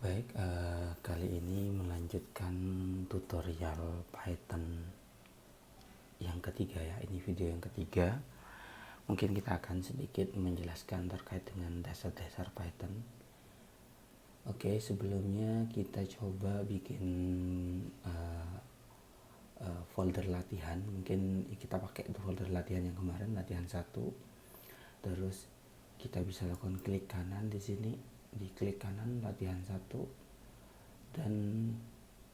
Baik, kali ini melanjutkan tutorial Python yang ketiga ya. Ini video yang ketiga. Mungkin kita akan sedikit menjelaskan terkait dengan dasar-dasar Python. Oke, sebelumnya kita coba bikin folder latihan. Mungkin kita pakai folder latihan yang kemarin, latihan 1. Terus kita bisa lakukan klik kanan di sini, di klik kanan latihan 1, dan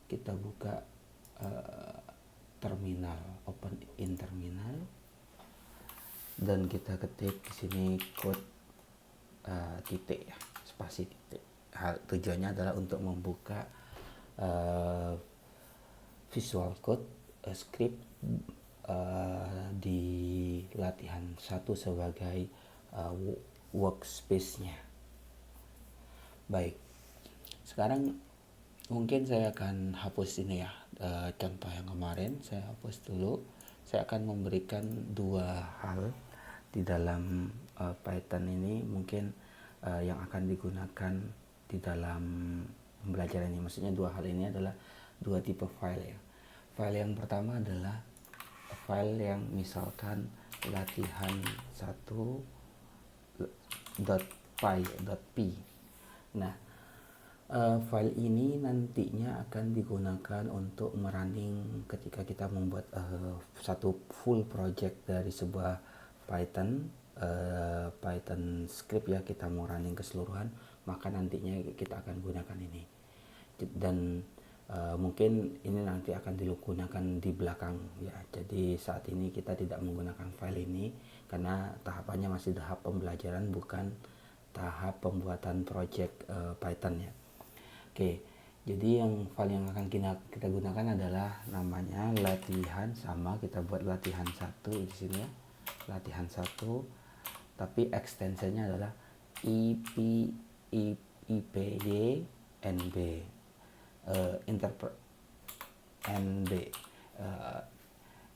kita buka terminal, open in terminal, dan kita ketik di sini code titik ya, spasi titik. Tujuannya adalah untuk membuka Visual Code script di latihan 1 sebagai workspace-nya. Baik, sekarang mungkin saya akan hapus ini ya, contoh yang kemarin saya hapus dulu. Saya akan memberikan dua hal di dalam Python ini mungkin yang akan digunakan di dalam pembelajaran ini. Maksudnya dua hal ini adalah dua tipe file ya. File yang pertama adalah file yang misalkan latihan1.py. Nah, file ini nantinya akan digunakan untuk merunning ketika kita membuat satu full project dari sebuah Python script ya, kita mau running keseluruhan, maka nantinya kita akan gunakan ini. Dan mungkin ini nanti akan digunakan di belakang ya. Jadi saat ini kita tidak menggunakan file ini karena tahapannya masih tahap pembelajaran, bukan tahap pembuatan project Python ya. Oke, jadi yang file yang akan kita gunakan adalah namanya latihan, sama kita buat latihan 1 di sini ya, latihan 1, tapi ekstensinya adalah ipynb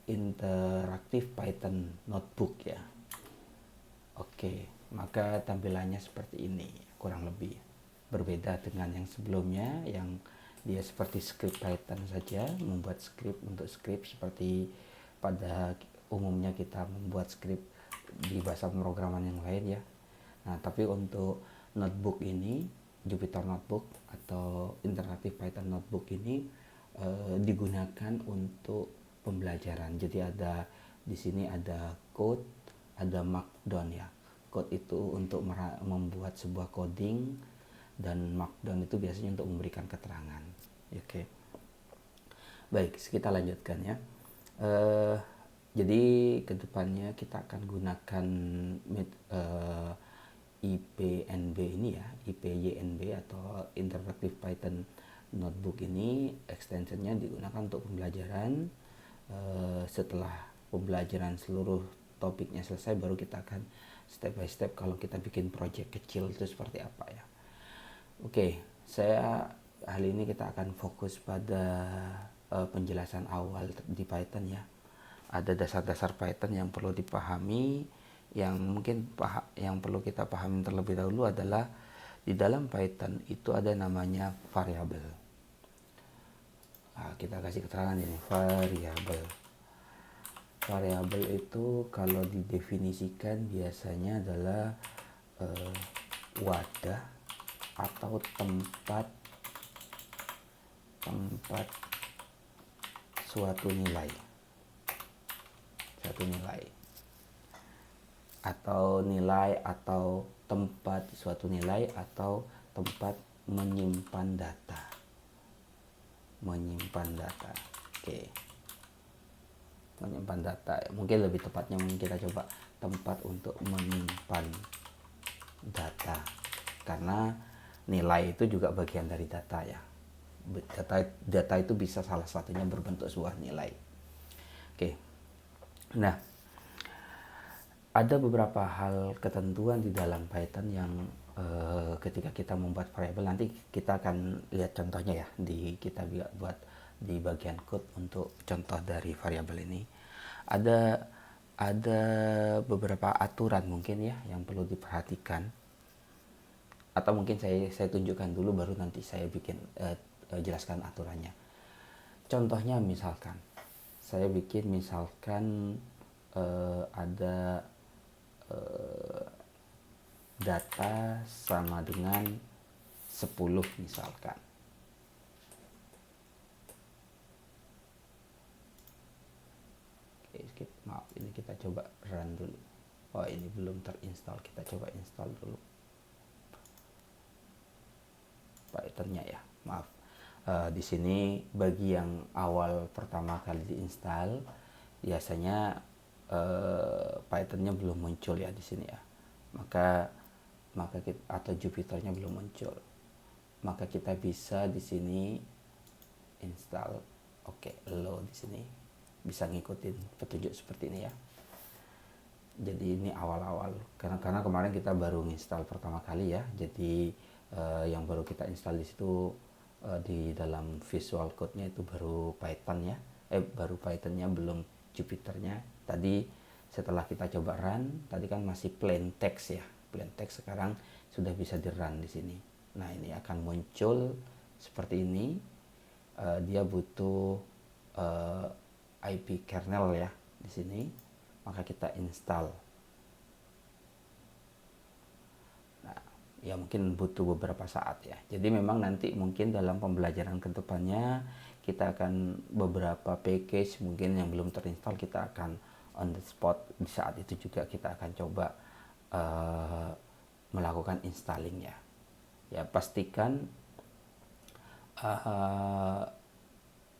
Interactive Python Notebook ya. Oke, maka tampilannya seperti ini kurang lebih. Berbeda dengan yang sebelumnya yang dia seperti script Python saja, membuat script untuk script seperti pada umumnya kita membuat script di bahasa pemrograman yang lain ya. Nah, tapi untuk notebook ini, Jupyter Notebook atau Interactive Python Notebook ini digunakan untuk pembelajaran. Jadi ada di sini ada code, ada markdown ya. Code itu untuk membuat sebuah coding, dan markdown itu biasanya untuk memberikan keterangan. Oke. Baik, kita lanjutkan ya. Jadi kedepannya kita akan gunakan IPNB ini ya, IPYNB atau Interactive Python Notebook ini ekstensinya digunakan untuk pembelajaran. Setelah pembelajaran seluruh topiknya selesai, baru kita akan step by step kalau kita bikin project kecil itu seperti apa ya. Oke, hari ini kita akan fokus pada penjelasan awal di Python ya. Ada dasar-dasar Python yang perlu dipahami. Yang mungkin yang perlu kita pahami terlebih dahulu adalah di dalam Python itu ada namanya variabel. Nah, kita kasih keterangan ini, variabel. Variabel itu kalau didefinisikan biasanya adalah wadah atau tempat suatu nilai, atau nilai, atau tempat suatu nilai, atau tempat menyimpan data. Oke, menyimpan data, mungkin lebih tepatnya mungkin kita coba tempat untuk menyimpan data, karena nilai itu juga bagian dari data ya. Data itu bisa salah satunya berbentuk sebuah nilai. Oke, nah ada beberapa hal ketentuan di dalam Python yang ketika kita membuat variabel, nanti kita akan lihat contohnya ya, kita buat di bagian code untuk contoh dari variabel ini. Ada beberapa aturan mungkin ya yang perlu diperhatikan. atau mungkin saya tunjukkan dulu baru nanti saya bikin jelaskan aturannya. Contohnya misalkan saya bikin misalkan ada data sama dengan 10 misalkan. Oke, maaf, ini kita coba run dulu. Oh, ini belum terinstall, kita coba install dulu Python-nya ya. Maaf. Di sini bagi yang awal pertama kali diinstal, biasanya Python-nya belum muncul ya di sini ya. Maka kita, atau Jupyter-nya belum muncul. Maka kita bisa di sini install. Oke, low di sini. Bisa ngikutin petunjuk seperti ini ya. Jadi ini awal-awal karena kemarin kita baru install pertama kali ya. Jadi yang baru kita install di situ di dalam Visual Code-nya itu baru Python ya. Baru Python-nya, belum Jupyter-nya. Tadi setelah kita coba run, tadi kan masih plain text ya. Plain text, sekarang sudah bisa di run di sini. Nah, ini akan muncul seperti ini. Dia butuh IP kernel ya di sini. Maka kita install. Nah, ya mungkin butuh beberapa saat ya. Jadi memang nanti mungkin dalam pembelajaran kedepannya kita akan beberapa package mungkin yang belum terinstall kita akan on the spot, di saat itu juga kita akan coba melakukan installing ya. Ya pastikan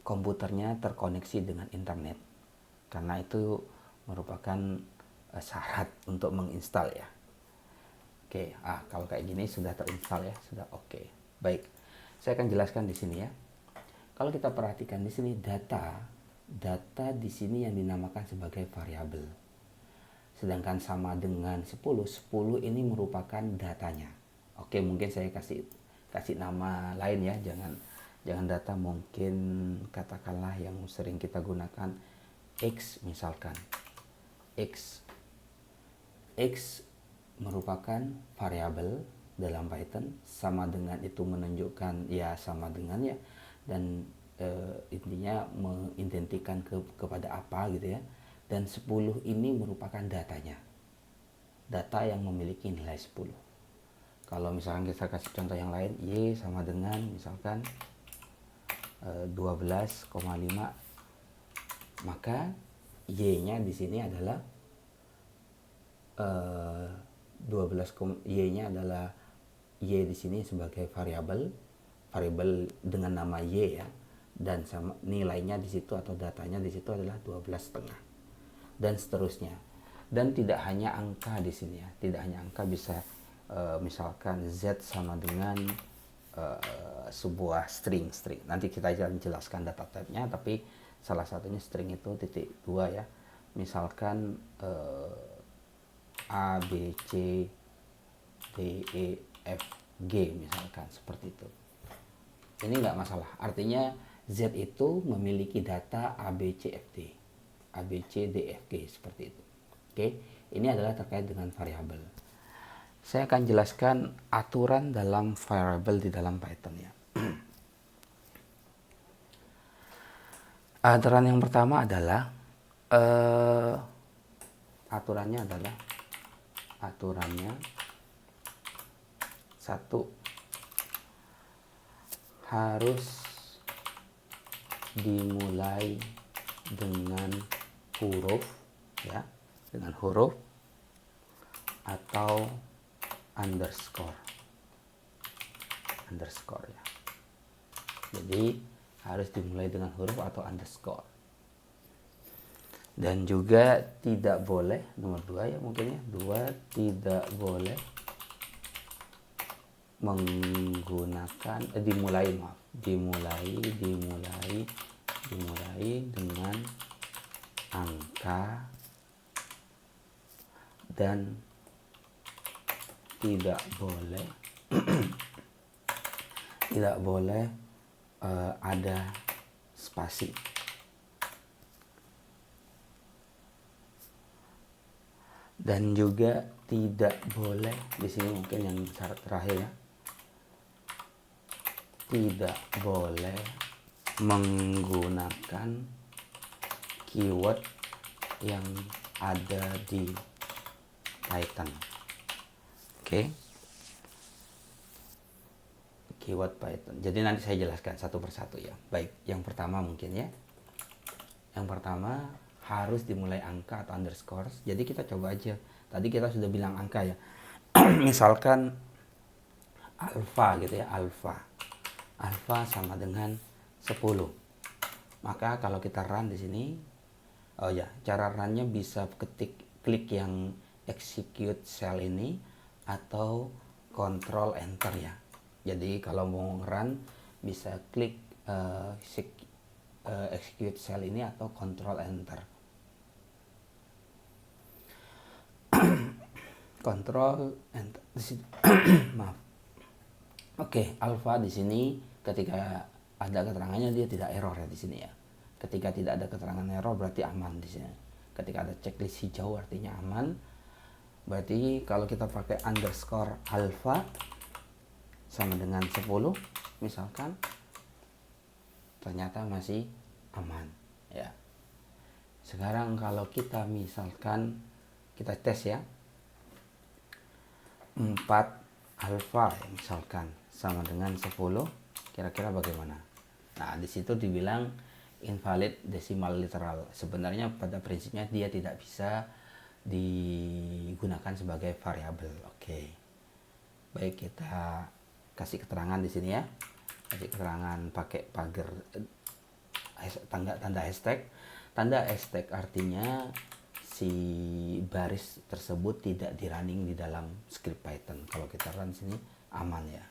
komputernya terkoneksi dengan internet, karena itu merupakan syarat untuk menginstal ya. Oke, kalau kayak gini sudah terinstall ya, sudah oke. Baik, saya akan jelaskan di sini ya. Kalau kita perhatikan di sini data di sini yang dinamakan sebagai variabel. Sedangkan sama dengan 10 ini merupakan datanya. Oke, mungkin saya kasih nama lain ya, jangan data, mungkin katakanlah yang sering kita gunakan X misalkan. X merupakan variabel dalam Python, sama dengan itu menunjukkan ya sama dengan ya, dan intinya mengidentikan kepada apa gitu ya. Dan 10 ini merupakan datanya, data yang memiliki nilai 10. Kalau misalkan kita kasih contoh yang lain, Y sama dengan misalkan 12,5, maka Y-nya di sini adalah 12, Y-nya adalah Y di sini sebagai variabel dengan nama Y ya, dan sama nilainya di situ atau datanya di situ adalah 12,5 dan seterusnya. Dan tidak hanya angka di sini ya, tidak hanya angka, bisa misalkan Z sama dengan sebuah string. Nanti kita akan jelaskan data type-nya, tapi salah satunya string itu .2 ya. Misalkan A, B, C, D, E, F, G misalkan seperti itu. Ini nggak masalah. Artinya Z itu memiliki data A, B, C, F, D. A, B, C, D, F, G seperti itu. Oke, ini adalah terkait dengan variabel. Saya akan jelaskan aturan dalam variabel di dalam Python ya. Aturan yang pertama adalah aturannya satu, harus dimulai dengan huruf ya, dengan huruf atau underscore ya. Jadi harus dimulai dengan huruf atau underscore. Dan juga tidak boleh, nomor 2 ya mungkin ya, 2, tidak boleh menggunakan dimulai dengan angka, dan tidak boleh ada spasi. Dan juga tidak boleh, di sini mungkin yang syarat terakhir ya, tidak boleh menggunakan keyword yang ada di Python. Oke. Keyword Python. Jadi nanti saya jelaskan satu persatu ya. Baik, yang pertama mungkin ya. Yang pertama harus dimulai angka atau underscore. Jadi kita coba aja. Tadi kita sudah bilang angka ya. Misalkan alfa gitu ya, alfa. Alfa sama dengan 10. Maka kalau kita run di sini, oh ya, cara runnya bisa klik yang execute cell ini atau control enter ya. Jadi kalau mau run bisa klik execute cell ini atau control enter. Control enter. Maaf. Oke, alpha di sini ketika ada keterangannya dia tidak error ya di sini ya. Ketika tidak ada keterangan error berarti aman di sini. Ketika ada checklist hijau artinya aman. Berarti kalau kita pakai underscore alpha sama dengan 10 misalkan, ternyata masih aman ya. Sekarang kalau kita misalkan kita tes ya, 4 alpha ya, misalkan sama dengan 10, kira-kira bagaimana? Nah, di situ dibilang invalid decimal literal. Sebenarnya pada prinsipnya dia tidak bisa digunakan sebagai variabel. Oke. Baik, kita kasih keterangan di sini ya. Kasih keterangan pakai pagar tanda hashtag. Tanda hashtag artinya si baris tersebut tidak di running di dalam script Python. Kalau kita run sini aman ya.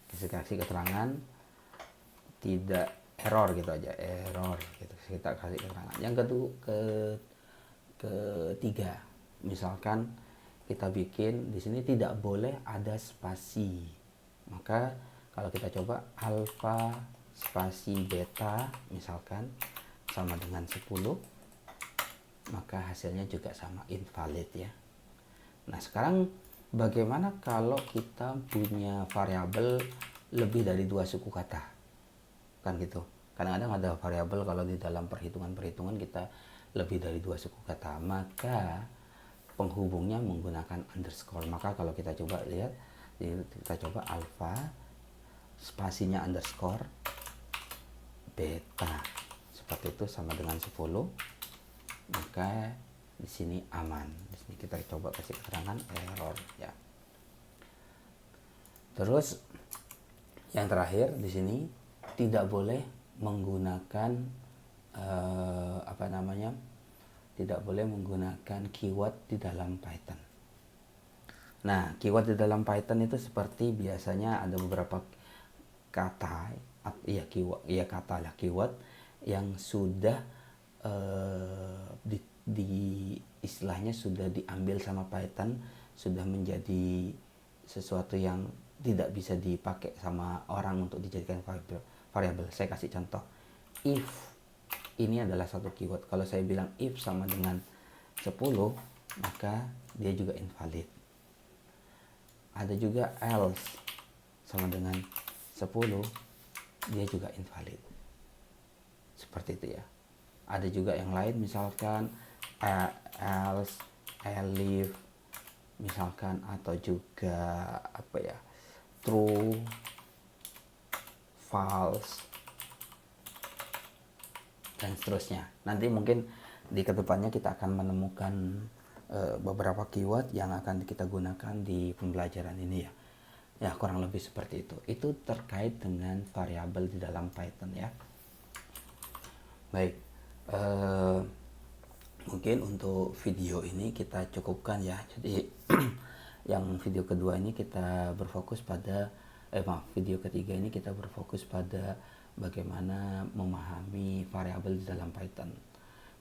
Kita kasih keterangan tidak error gitu aja, error gitu. Kita kasih keterangan. Yang ketiga, misalkan kita bikin di sini tidak boleh ada spasi. Maka kalau kita coba alpha spasi beta misalkan sama dengan 10, maka hasilnya juga sama, invalid ya. Nah, sekarang bagaimana kalau kita punya variabel lebih dari 2 suku kata? Kan gitu. Kadang-kadang ada variabel kalau di dalam perhitungan kita lebih dari 2 suku kata, maka penghubungnya menggunakan underscore. Maka kalau kita coba lihat, kita coba alpha spasinya underscore beta seperti itu sama dengan 10, maka di sini aman. Di sini kita coba kasih keterangan error ya. Terus yang terakhir di sini tidak boleh menggunakan tidak boleh menggunakan keyword di dalam Python. Nah, keyword di dalam Python itu seperti biasanya ada beberapa kata, keyword yang sudah istilahnya sudah diambil sama Python, sudah menjadi sesuatu yang tidak bisa dipakai sama orang untuk dijadikan variabel. Saya kasih contoh, if ini adalah satu keyword. Kalau saya bilang if sama dengan 10, maka dia juga invalid. Ada juga else sama dengan 10, dia juga invalid. Seperti itu ya. Ada juga yang lain, misalkan else, elif misalkan, atau juga true, false, dan seterusnya. Nanti mungkin di kedepannya kita akan menemukan beberapa keyword yang akan kita gunakan di pembelajaran ini ya. Ya, kurang lebih seperti itu. Itu terkait dengan variabel di dalam Python ya. Baik, mungkin untuk video ini kita cukupkan ya. Jadi yang video kedua ini kita berfokus pada video ketiga ini kita berfokus pada bagaimana memahami variabel di dalam Python.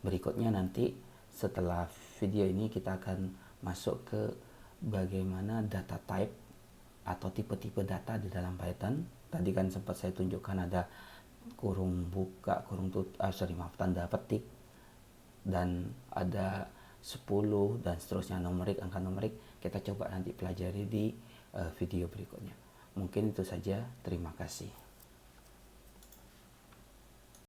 Berikutnya nanti setelah video ini kita akan masuk ke bagaimana data type atau tipe-tipe data di dalam Python. Tadi kan sempat saya tunjukkan ada kurung buka, tanda petik, dan ada 10 dan seterusnya, angka numerik. Kita coba nanti pelajari di video berikutnya. Mungkin itu saja, terima kasih.